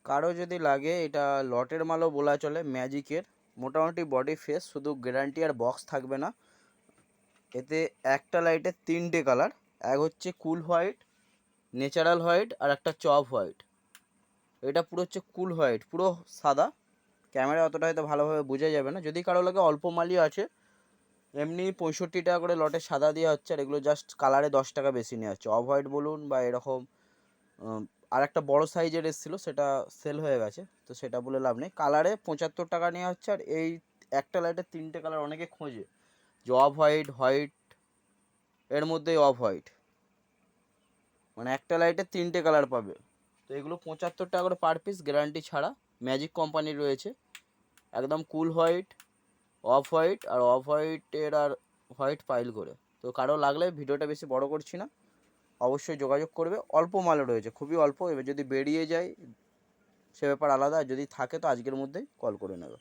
কারো যদি লাগে, এটা লটের মালও বলা চলে, ম্যাজিকের মোটামুটি বডি ফেস, শুধু গ্যারান্টি আর বক্স থাকবে না। এতে একটা লাইটের 3টে কালার, এক হচ্ছে কুল হোয়াইট, ন্যাচারাল হোয়াইট আর একটা চপ হোয়াইট। এটা পুরো হচ্ছে কুল হোয়াইট, পুরো সাদা। ক্যামেরা অতটা হয়তো ভালোভাবে বোঝা যাবে না, যদি কারো লাগে অল্প মালই আছে। এমনি 65 টাকা করে লটে সাদা দেওয়া হচ্ছে, আর এগুলো জাস্ট কালারে 10 টাকা বেশি নেওয়া হচ্ছে। অফ হোয়াইট বলুন বা এরকম আর একটা বড় সাইজের এসেছিলো, সেটা সেল হয়ে গেছে, তো সেটা বলে লাভ নেই। কালারে 75 টাকা নেওয়া হচ্ছে। আর এই একটা লাইটের 3টে কালার অনেকে খোঁজে, যে অফ হোয়াইট, হোয়াইট, এর মধ্যেই অফ হোয়াইট, মানে একটা লাইটের 3টে কালার পাবে। তো এগুলো 75 টাকা করে পার পিস, গ্যারান্টি ছাড়া। ম্যাজিক কোম্পানির রয়েছে, একদম কুল হোয়াইট, অফ হোয়াইট, আর অফ হোয়াইটের আর হোয়াইট পাইল করে। তো কারো লাগলে, ভিডিওটা বেশি বড় করছি না, অবশ্যই যোগাযোগ করবে। অল্প মালও রয়েছে, খুবই অল্প। এবার যদি বেরিয়ে যায় সে ব্যাপার আলাদা, যদি থাকে তো আজকের মধ্যেই কল করে নেবে।